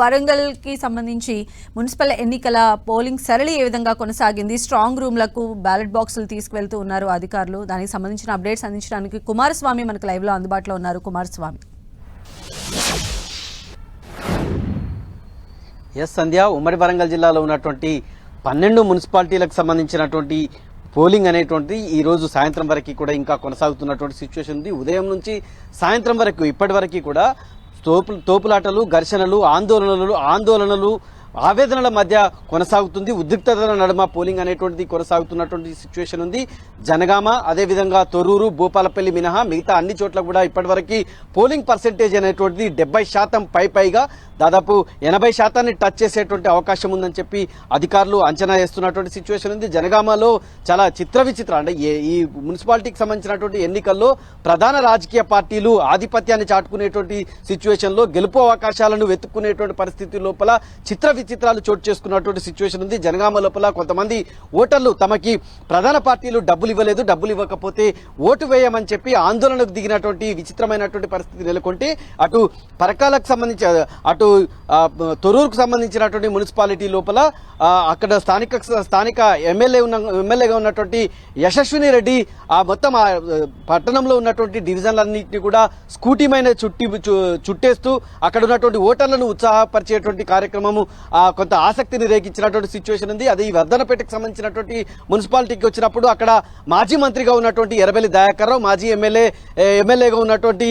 వరంగల్ కి సంబంధించి మున్సిపల్ ఎన్నికల పోలింగ్ సరళి ఏ విధంగా కొనసాగింది, స్ట్రాంగ్ రూమ్లకు బ్యాలెట్ బాక్సులు తీసుకువెళ్తూ ఉన్నారు అధికారులు. దానికి సంబంధించిన అప్డేట్స్ అందించడానికి కుమారస్వామి మనకు లైవ్ లో అందుబాటులో ఉన్నారు. కుమారస్వామి. సంధ్య, ఉమ్మడి వరంగల్ జిల్లాలో ఉన్నటువంటి 12 మున్సిపాలిటీలకు సంబంధించినటువంటి పోలింగ్ అనేటువంటిది ఈ రోజు సాయంత్రం వరకు కూడా ఇంకా కొనసాగుతున్నటువంటి సిచ్యువేషన్ ఉంది. ఉదయం నుంచి సాయంత్రం వరకు ఇప్పటి వరకు కూడా తోపులాటలు, ఘర్షణలు, ఆందోళనలు, ఆవేదనల మధ్య కొనసాగుతుంది. ఉద్రిక్తతల నడుమ పోలింగ్ అనేటువంటిది కొనసాగుతున్నటువంటి సిచ్యువేషన్ ఉంది. జనగామ, అదేవిధంగా తొర్రూరు, భూపాలపల్లి మినహా మిగతా అన్ని చోట్ల కూడా ఇప్పటివరకు పోలింగ్ పర్సెంటేజ్ అనేటువంటిది 70% పైగా దాదాపు 80% టచ్ చేసేటువంటి అవకాశం ఉందని చెప్పి అధికారులు అంచనా వేస్తున్నటువంటి సిచ్యువేషన్ ఉంది. జనగామలో చాలా చిత్ర అంటే ఈ మున్సిపాలిటీకి సంబంధించినటువంటి ఎన్నికల్లో ప్రధాన రాజకీయ పార్టీలు ఆధిపత్యాన్ని చాటుకునేటువంటి సిచ్యువేషన్ లో గెలుపు అవకాశాలను వెతుక్కునేటువంటి పరిస్థితి లోపల విచిత్రాలు చోటు చేసుకున్నటువంటి సిచ్యువేషన్ ఉంది. జనగామ లోపల కొంతమంది ఓటర్లు తమకి ప్రధాన పార్టీలు డబ్బులు ఇవ్వలేదు, డబ్బులు ఇవ్వకపోతే ఓటు వేయమని చెప్పి ఆందోళనకు దిగినటువంటి విచిత్రమైనటువంటి పరిస్థితి నెలకొంటే అటు పరకాలకు సంబంధించి అటు తొర్రూరుకు సంబంధించినటువంటి మున్సిపాలిటీ లోపల అక్కడ స్థానిక ఎమ్మెల్యేగా ఉన్నటువంటి యశస్విని రెడ్డి ఆ మొత్తం పట్టణంలో ఉన్నటువంటి డివిజన్లన్నింటినీ కూడా స్కూటీమైన చుట్టేస్తూ అక్కడ ఉన్నటువంటి ఓటర్లను ఉత్సాహపరిచేటువంటి కార్యక్రమము కొంత ఆసక్తిని రేగించినటువంటి సిచ్యువేషన్ ఉంది. అది వర్ధనపేటకు సంబంధించినటువంటి మున్సిపాలిటీకి వచ్చినప్పుడు అక్కడ మాజీ మంత్రిగా ఉన్నటువంటి ఎర్రబెల్లి దయాకర్ రావు, మాజీ ఎమ్మెల్యేగా ఉన్నటువంటి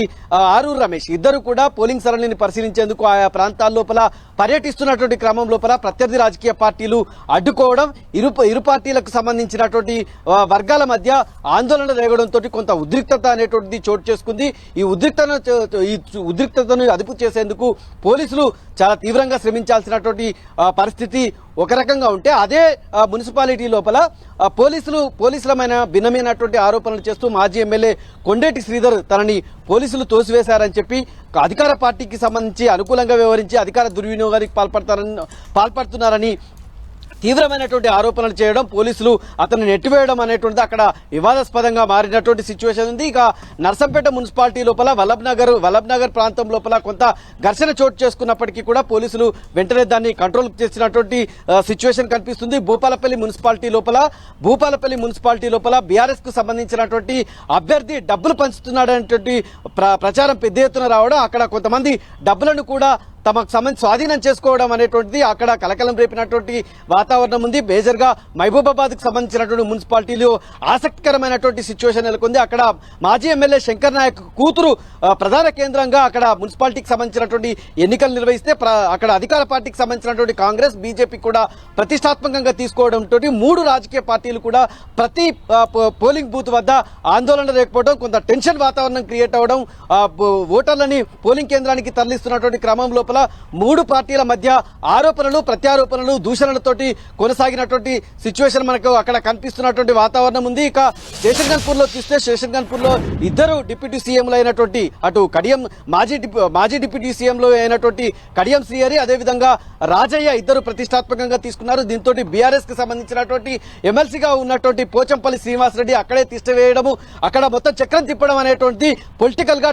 ఆరూరు రమేష్ ఇద్దరు కూడా పోలింగ్ సరళిని పరిశీలించేందుకు ఆయా ప్రాంతాల లోపల పర్యటిస్తున్నటువంటి క్రమం లోపల ప్రత్యర్థి రాజకీయ పార్టీలు అడ్డుకోవడం, ఇరు పార్టీలకు సంబంధించినటువంటి వర్గాల మధ్య ఆందోళన రేగడంతో కొంత ఉద్రిక్తత అనేటువంటిది చోటు చేసుకుంది. ఈ ఉద్రిక్తతను అదుపు చేసేందుకు పోలీసులు చాలా తీవ్రంగా శ్రమించాల్సినటువంటి పరిస్థితి ఒక రకంగా ఉంటే, అదే మున్సిపాలిటీ లోపల పోలీసులమైన భిన్నమైనటువంటి ఆరోపణలు చేస్తూ మాజీ ఎమ్మెల్యే కొండేటి శ్రీధర్ తనని పోలీసులు తోసివేశారని చెప్పి అధికార పార్టీకి సంబంధించి అనుకూలంగా వ్యవహరించి అధికార దుర్వినియోగానికి పాల్పడుతున్నారని తీవ్రమైనటువంటి ఆరోపణలు చేయడం, పోలీసులు అతన్ని నెట్టివేయడం అనేటువంటిది అక్కడ వివాదాస్పదంగా మారినటువంటి సిచ్యువేషన్ ఉంది. ఇక నర్సంపేట మున్సిపాలిటీ లోపల వల్లభ్ నగర్ ప్రాంతం లోపల కొంత ఘర్షణ చోటు చేసుకున్నప్పటికీ కూడా పోలీసులు వెంటనే దాన్ని కంట్రోల్ చేసినటువంటి సిచ్యువేషన్ కనిపిస్తుంది. భూపాలపల్లి మున్సిపాలిటీ లోపల బీఆర్ఎస్ కు సంబంధించినటువంటి అభ్యర్థి డబ్బులు పంచుతున్నాడనేటువంటి ప్రచారం పెద్ద ఎత్తున రావడం, అక్కడ కొంతమంది డబ్బులను కూడా తమకు సంబంధించి స్వాధీనం చేసుకోవడం అనేటువంటిది అక్కడ కలకలం రేపినటువంటి వాతావరణం ఉంది. మేజర్ గా మహబూబాబాద్ కు సంబంధించినటువంటి మున్సిపాలిటీలో ఆసక్తికరమైనటువంటి సిచ్యువేషన్ నెలకొంది. అక్కడ మాజీ ఎమ్మెల్యే శంకర్ నాయక్ కూతురు ప్రధాన కేంద్రంగా అక్కడ మున్సిపాలిటీకి సంబంధించినటువంటి ఎన్నికలు నిర్వహిస్తే అక్కడ అధికార పార్టీకి సంబంధించినటువంటి కాంగ్రెస్, బీజేపీ కూడా ప్రతిష్టాత్మకంగా తీసుకోవడంతో 3 రాజకీయ పార్టీలు కూడా ప్రతి పోలింగ్ బూత్ వద్ద ఆందోళన లేకపోవడం, కొంత టెన్షన్ వాతావరణం క్రియేట్ అవ్వడం, ఓటర్లని పోలింగ్ కేంద్రానికి తరలిస్తున్నటువంటి క్రమం లోపల 3 పార్టీల మధ్య ఆరోపణలు, ప్రత్యారోపణలు, దూషణలతోటి కొనసాగినటువంటి సిచ్యువేషన్ మనకు అక్కడ కనిపిస్తున్నటువంటి వాతావరణం ఉంది. ఇక స్టేషన్ గన్పూర్ లో చూస్తే స్టేషన్ గన్పూర్ లో ఇద్దరు డిప్యూటీ సీఎంలు అయినటువంటి అటు కడియం మాజీ డిప్యూటీ సీఎంలు అయినటువంటి కడియం శ్రీహరి, అదేవిధంగా రాజయ్య ఇద్దరు ప్రతిష్టాత్మకంగా తీసుకున్నారు. దీంతో బీఆర్ఎస్ కి సంబంధించినటువంటి ఎమ్మెల్సీగా ఉన్నటువంటి పోచంపల్లి శ్రీనివాసరెడ్డి అక్కడే తిష్టవేయడము, అక్కడ మొత్తం చక్రం తిప్పడం అనేటువంటి పొలిటికల్ గా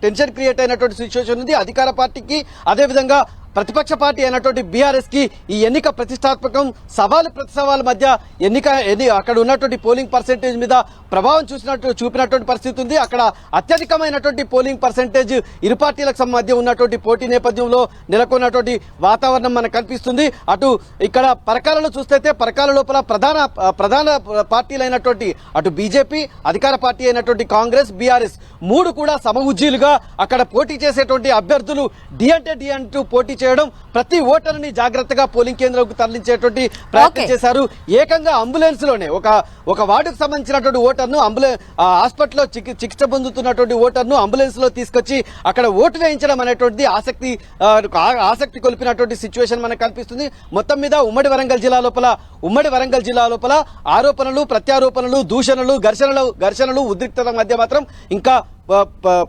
టెన్షన్ క్రియేట్ అయినటువంటి సిచ్యువేషన్ ఉంది. అధికార పార్టీకి అదేవిధంగా ప్రతిపక్ష పార్టీ అయినటువంటి బీఆర్ఎస్ కి ఈ ఎన్నిక ప్రతిష్టాత్మకం. ప్రతి సవాలు మధ్య అక్కడ ఉన్నటువంటి పోలింగ్ పర్సెంటేజ్ మీద ప్రభావం చూపినటువంటి పరిస్థితి ఉంది. అక్కడ అత్యధికమైనటువంటి పోలింగ్ పర్సెంటేజ్ ఇరు పార్టీలకు మధ్య ఉన్నటువంటి పోటీ నేపథ్యంలో నెలకొన్నటువంటి వాతావరణం మనకు కనిపిస్తుంది. అటు ఇక్కడ పరకాలలో చూస్తే పరకాల లోపల ప్రధాన పార్టీలైనటువంటి అటు బీజేపీ, అధికార పార్టీ అయినటువంటి కాంగ్రెస్, బీఆర్ఎస్ 3 కూడా సమఉజ్జీలుగా అక్కడ పోటీ చేసేటువంటి అభ్యర్థులు డి అంటూ పోటీ చేయడం, ప్రతి ఓటర్ని జాగ్రత్తగా పోలింగ్ కేంద్రంకు తరలించేటువంటి ప్రయత్నం చేశారు. ఏకంగా అంబులెన్స్ లోనే ఒక వార్డుకు సంబంధించినటువంటి ఓటర్ను హాస్పిటల్లో చికిత్స పొందుతున్నటువంటి ఓటర్ను అంబులెన్స్ లో తీసుకొచ్చి అక్కడ ఓటు వేయించడం అనేటువంటిది ఆసక్తి కొలిపినటువంటి సిచ్యువేషన్ మనకు కనిపిస్తుంది. మొత్తం మీద ఉమ్మడి వరంగల్ జిల్లా లోపల ఆరోపణలు, ప్రత్యారోపణలు, దూషణలు, ఘర్షణలు, ఉద్రిక్తత మధ్య మాత్రం ఇంకా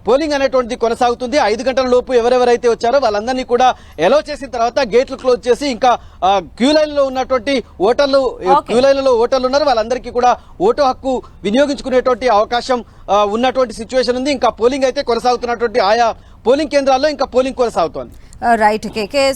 పోలింగ్ అనేటువంటిది కొనసాగుతుంది. 5 గంటల లోపు ఎవరెవరైతే వచ్చారో వాళ్ళందరినీ కూడా ఎలో చేసిన తర్వాత గేట్లు క్లోజ్ చేసి ఇంకా క్యూ లైన్ లో ఉన్నటువంటి ఓటర్లు ఉన్నారు, వాళ్ళందరికీ కూడా ఓటు హక్కు వినియోగించుకునేటువంటి అవకాశం ఉన్నటువంటి సిచ్యువేషన్ ఉంది. ఇంకా పోలింగ్ అయితే కొనసాగుతున్నటువంటి ఆయా పోలింగ్ కేంద్రాల్లో ఇంకా పోలింగ్ కొనసాగుతోంది. రైట్ కేకే.